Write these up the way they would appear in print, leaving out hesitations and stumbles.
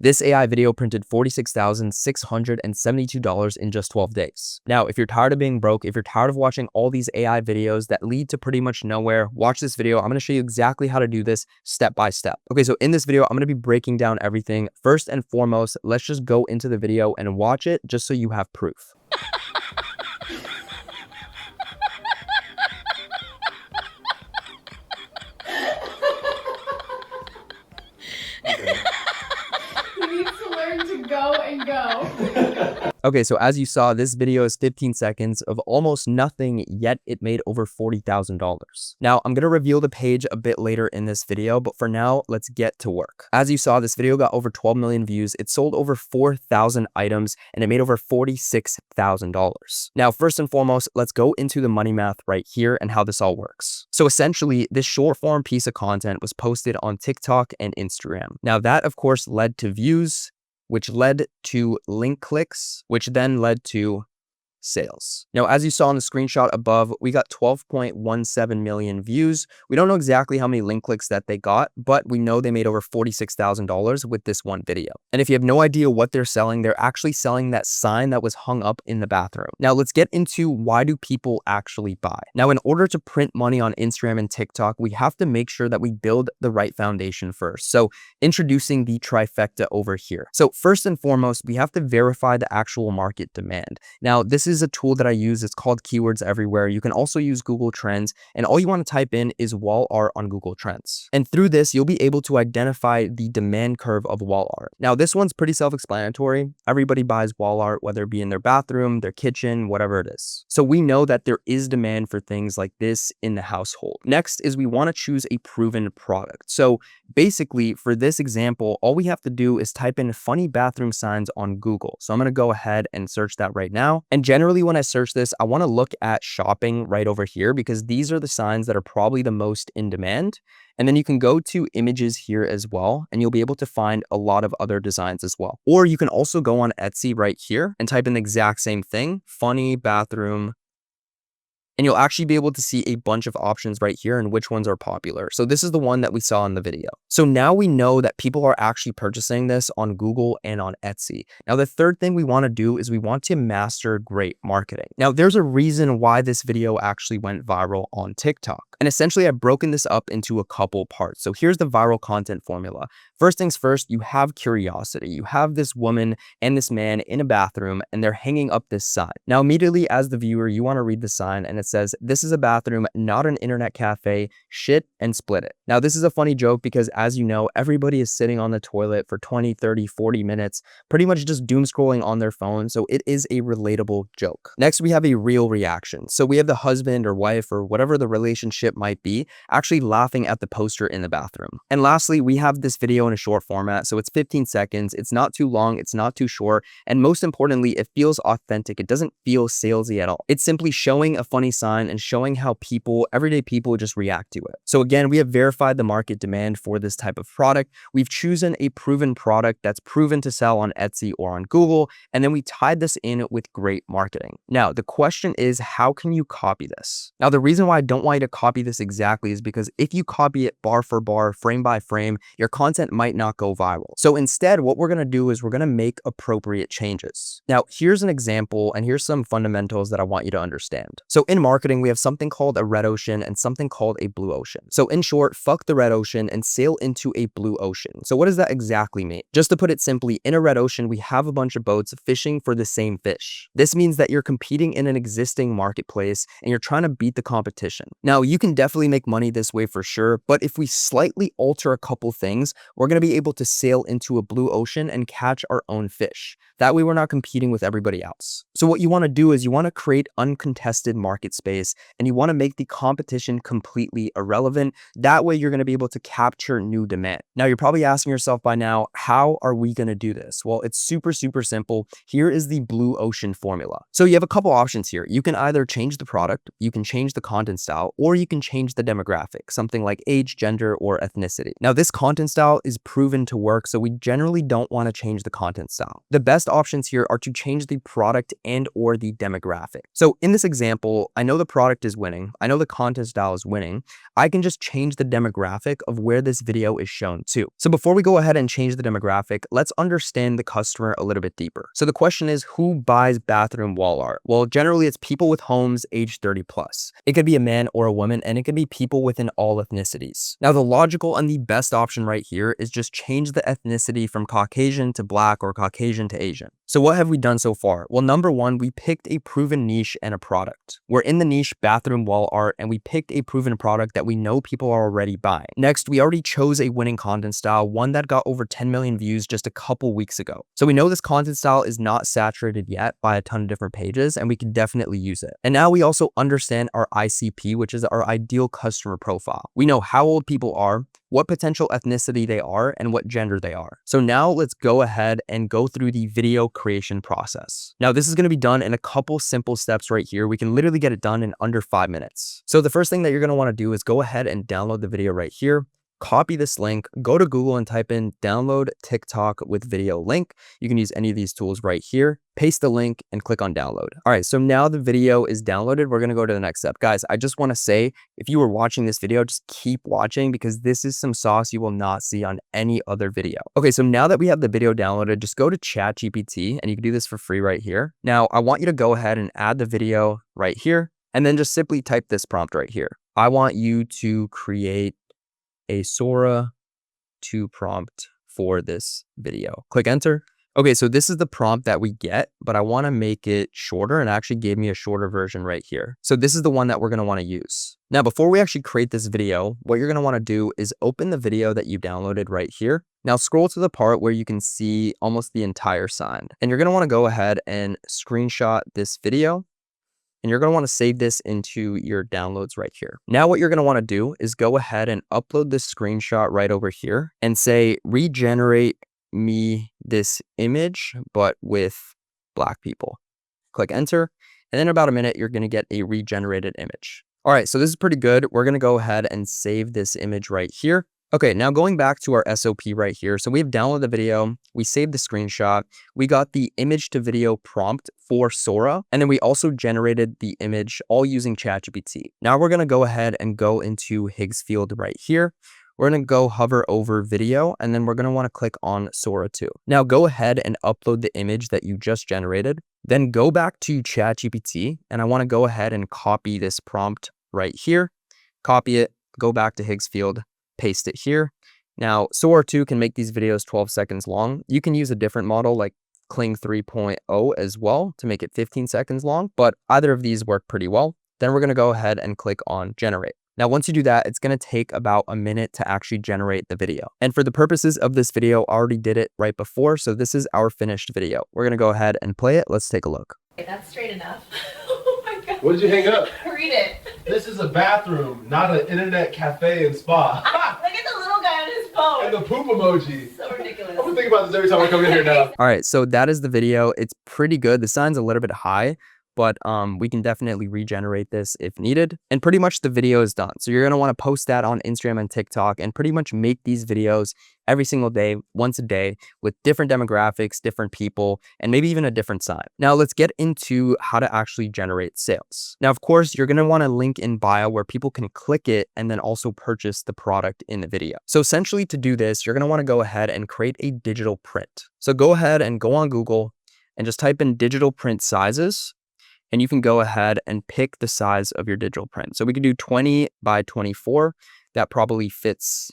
This AI video printed $46,672 in just 12 days. Now, if you're tired of being broke, if you're tired of watching all these AI videos that lead to pretty much nowhere, watch this video. I'm going to show you exactly how to do this step by step. Okay, so in this video, I'm going to be breaking down everything. First and foremost, let's just go into the video and watch it just so you have proof. Go and go. Okay, so as you saw, this video is 15 seconds of almost nothing, yet it made over $40,000. Now, I'm going to reveal the page a bit later in this video, but for now, let's get to work. As you saw, this video got over 12 million views. It sold over 4,000 items, and it made over $46,000. Now, first and foremost, let's go into the money math right here and how this all works. So essentially, this short form piece of content was posted on TikTok and Instagram. Now, that, of course, led to views, which led to link clicks, which then led to sales. Now, as you saw in the screenshot above, we got 12.17 million views. We don't know exactly how many link clicks that they got, but we know they made over $46,000 with this one video. And if you have no idea what they're selling, they're actually selling that sign that was hung up in the bathroom. Now, let's get into why do people actually buy? Now, in order to print money on Instagram and TikTok, we have to make sure that we build the right foundation first. So introducing the trifecta over here. So first and foremost, we have to verify the actual market demand. Now, this is a tool that I use. It's called Keywords Everywhere. You can also use Google Trends, and all you want to type in is wall art on Google Trends. And through this, you'll be able to identify the demand curve of wall art. Now, this one's pretty self-explanatory. Everybody buys wall art, whether it be in their bathroom, their kitchen, whatever it is. So we know that there is demand for things like this in the household. Next is we want to choose a proven product. So basically, for this example, all we have to do is type in funny bathroom signs on Google. So I'm going to go ahead and search that right now. And generally, when I search this, I want to look at shopping right over here because these are the signs that are probably the most in demand. And then you can go to images here as well, and you'll be able to find a lot of other designs as well. Or you can also go on Etsy right here and type in the exact same thing, funny bathroom, and you'll actually be able to see a bunch of options right here and which ones are popular. So this is the one that we saw in the video. So now we know that people are actually purchasing this on Google and on Etsy. Now, the third thing we want to do is we want to master great marketing. Now, there's a reason why this video actually went viral on TikTok. And essentially, I've broken this up into a couple parts. So here's the viral content formula. First things first, you have curiosity. You have this woman and this man in a bathroom, and they're hanging up this sign. Now, immediately as the viewer, you want to read the sign, and it says, "This is a bathroom, not an internet cafe. Shit and split it." Now, this is a funny joke because, as you know, everybody is sitting on the toilet for 20, 30, 40 minutes, pretty much just doom scrolling on their phone. So it is a relatable joke. Next, we have a real reaction. So we have the husband or wife or whatever the relationship might be actually laughing at the poster in the bathroom. And lastly, we have this video in a short format. So it's 15 seconds. It's not too long. It's not too short. And most importantly, it feels authentic. It doesn't feel salesy at all. It's simply showing a funny sign and showing how people, everyday people, just react to it. So again, we have verified the market demand for this type of product. We've chosen a proven product that's proven to sell on Etsy or on Google. And then we tied this in with great marketing. Now, the question is, how can you copy this? Now, the reason why I don't want you to copy this exactly is because if you copy it bar for bar, frame by frame, your content might not go viral. So instead, what we're going to do is we're going to make appropriate changes. Now, here's an example, and here's some fundamentals that I want you to understand. So in marketing, we have something called a red ocean and something called a blue ocean. So in short, fuck the red ocean and sail into a blue ocean. So what does that exactly mean? Just to put it simply, in a red ocean, we have a bunch of boats fishing for the same fish. This means that you're competing in an existing marketplace and you're trying to beat the competition. Now, you can definitely make money this way for sure, but if we slightly alter a couple things, we're going to be able to sail into a blue ocean and catch our own fish. That way, we're not competing with everybody else. So what you want to do is you want to create uncontested market space, and you want to make the competition completely irrelevant. That way, you're going to be able to capture new demand. Now, you're probably asking yourself by now, how are we going to do this? Well, it's super, super simple. Here is the blue ocean formula. So you have a couple options here. You can either change the product, you can change the content style, or you can change the demographic, something like age, gender, or ethnicity. Now, this content style is proven to work, so we generally don't want to change the content style. The best options here are to change the product and or the demographic. So in this example, I know the product is winning. I know the content style is winning. I can just change the demographic of where this video is shown to. So before we go ahead and change the demographic, let's understand the customer a little bit deeper. So the question is, who buys bathroom wall art? Well, generally it's people with homes age 30 plus. It could be a man or a woman, and it could be people within all ethnicities. Now, the logical and the best option right here is just change the ethnicity from Caucasian to Black or Caucasian to Asian. So what have we done so far? Well, number one, we picked a proven niche and a product. We're in the niche bathroom wall art, and we picked a proven product that we know people are already buying. Next, we already chose a winning content style, one that got over 10 million views just a couple weeks ago. So we know this content style is not saturated yet by a ton of different pages, and we can definitely use it. And now we also understand our ICP, which is our ideal customer profile. We know how old people are, what potential ethnicity they are, and what gender they are. So now let's go ahead and go through the video creation process. Now this is going to be done in a couple simple steps right here. We can literally get it done in under 5 minutes. So the first thing that you're going to want to do is go ahead and download the video right here. Copy this link, go to Google and type in download TikTok with video link. You can use any of these tools right here. Paste the link and click on download. All right, so now the video is downloaded. We're gonna go to the next step. Guys, I just wanna say, if you were watching this video, just keep watching because this is some sauce you will not see on any other video. Okay, so now that we have the video downloaded, just go to ChatGPT and you can do this for free right here. Now, I want you to go ahead and add the video right here and then just simply type this prompt right here. I want you to create a Sora 2 prompt for this video. Click enter. Okay, so this is the prompt that we get, but I want to make it shorter, and it actually gave me a shorter version right here. So this is the one that we're going to want to use. Now, before we actually create this video, what you're going to want to do is open the video that you downloaded right here. Now scroll to the part where you can see almost the entire sign, and you're going to want to go ahead and screenshot this video. And you're going to want to save this into your downloads right here. Now what you're going to want to do is go ahead and upload this screenshot right over here and say, regenerate me this image, but with Black people. Click enter. And in about a minute, you're going to get a regenerated image. All right, so this is pretty good. We're going to go ahead and save this image right here. Okay, now going back to our SOP right here. So we've downloaded the video, we saved the screenshot, we got the image to video prompt for Sora, and then we also generated the image all using ChatGPT. Now we're gonna go ahead and go into Higgsfield right here. We're gonna go hover over video, and then we're gonna wanna click on Sora 2. Now go ahead and upload the image that you just generated. Then go back to ChatGPT, and I wanna go ahead and copy this prompt right here. Copy it, go back to Higgsfield, paste it here. Now, Sora 2 can make these videos 12 seconds long. You can use a different model like Kling 3.0 as well to make it 15 seconds long, but either of these work pretty well. Then we're going to go ahead and click on generate. Now, once you do that, it's going to take about a minute to actually generate the video. And for the purposes of this video, I already did it right before. So this is our finished video. We're going to go ahead and play it. Let's take a look. Okay, that's straight enough. Oh my god. What did you hang up? Read it. This is a bathroom, not an internet cafe and spa. Look at the little guy on his phone. And the poop emoji. So ridiculous. I'm gonna think about this every time I come in here now. All right, so that is the video. It's pretty good. The sign's a little bit high, but we can definitely regenerate this if needed. And pretty much the video is done. So you're gonna wanna post that on Instagram and TikTok and pretty much make these videos every single day, once a day, with different demographics, different people, and maybe even a different sign. Now let's get into how to actually generate sales. Now, of course, you're gonna wanna link in bio where people can click it and then also purchase the product in the video. So essentially to do this, you're gonna wanna go ahead and create a digital print. So go ahead and go on Google and just type in digital print sizes. And you can go ahead and pick the size of your digital print. So we could do 20 by 24. That probably fits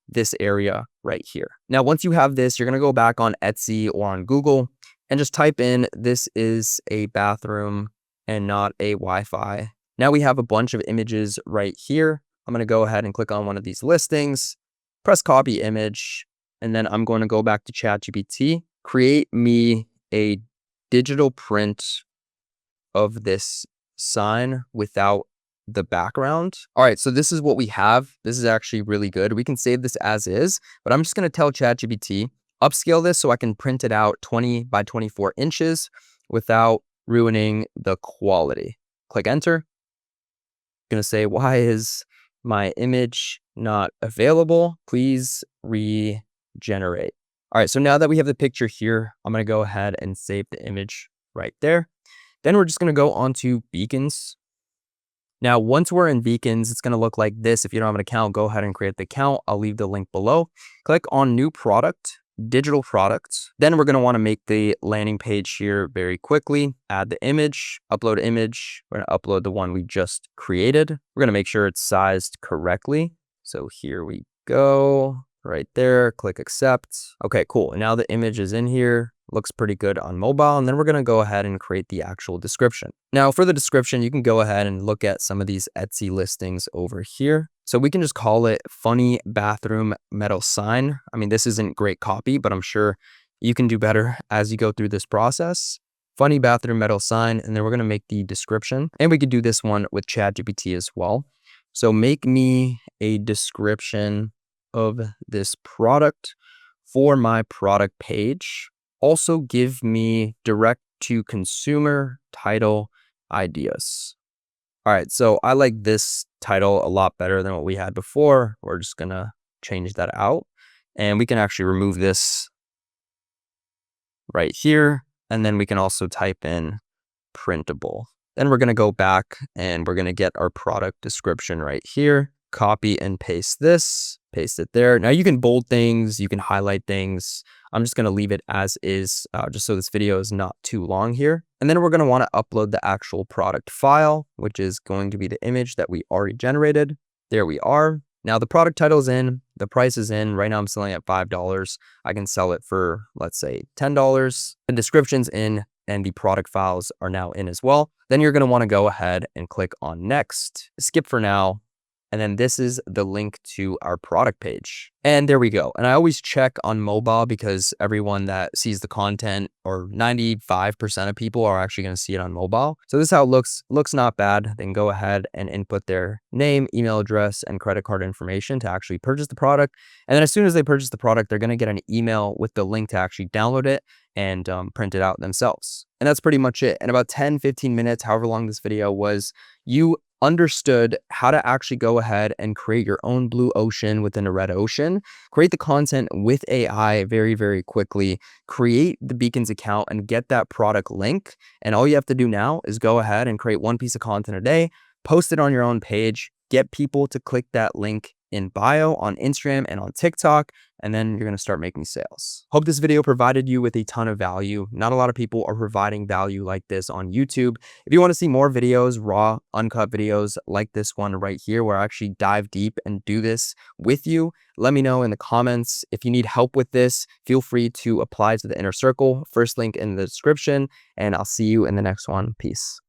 this area right here. Now, once you have this, you're going to go back on Etsy or on Google and just type in, this is a bathroom and not a Wi-Fi. Now we have a bunch of images right here. I'm going to go ahead and click on one of these listings, press copy image, and then I'm going to go back to ChatGPT, create me a digital print of this sign without the background. All right, so this is what we have. This is actually really good. We can save this as is, but I'm just going to tell ChatGPT, upscale this so I can print it out 20 by 24 inches without ruining the quality. Click enter. I'm going to say, why is my image not available? Please regenerate. All right, so now that we have the picture here, I'm going to go ahead and save the image right there. Then we're just going to go onto beacons. Now, once we're in Beacons, it's going to look like this. If you don't have an account, go ahead and create the account. I'll leave the link below. Click on new product, digital products. Then we're going to want to make the landing page here very quickly. Add the image, upload image. We're going to upload the one we just created. We're going to make sure it's sized correctly. So here we go. Right there, click accept. Okay, cool. And now the image is in here. Looks pretty good on mobile. And then we're going to go ahead and create the actual description. Now for the description, you can go ahead and look at some of these Etsy listings over here. So we can just call it funny bathroom metal sign. I mean, this isn't great copy, but I'm sure you can do better as you go through this process. Funny bathroom metal sign. And then we're going to make the description. And we could do this one with ChatGPT as well. So make me a description of this product for my product page. Also give me direct to consumer title ideas. All right, so I like this title a lot better than what we had before. We're just gonna change that out, and we can actually remove this right here. And then we can also type in printable. Then we're gonna go back and we're gonna get our product description right here. Copy and paste this, paste it there. Now you can bold things, you can highlight things. I'm just going to leave it as is, just so this video is not too long here. And then we're going to want to upload the actual product file, which is going to be the image that we already generated. There we are. Now the product title is in, the price is in. Right now I'm selling at $5. I can sell it for, let's say, $10. The description's in and the product files are now in as well. Then you're going to want to go ahead and click on next, skip for now. And then this is the link to our product page. And there we go. And I always check on mobile because everyone that sees the content, or 95% of people, are actually going to see it on mobile. So this is how it looks. Looks not bad. Then go ahead and input their name, email address, and credit card information to actually purchase the product. And then as soon as they purchase the product, they're going to get an email with the link to actually download it and print it out themselves. And that's pretty much it. In about 10-15 minutes, however long this video was, you understood how to actually go ahead and create your own blue ocean within a red ocean, create the content with AI very, very quickly, create the Beacons account and get that product link. And all you have to do now is go ahead and create one piece of content a day, post it on your own page, get people to click that link in bio on Instagram and on TikTok, and then you're going to start making sales. Hope this video provided you with a ton of value. Not a lot of people are providing value like this on YouTube. If you want to see more videos, raw, uncut videos like this one right here, where I actually dive deep and do this with you, let me know in the comments. If you need help with this, feel free to apply to the inner circle. First link in the description, and I'll see you in the next one. Peace.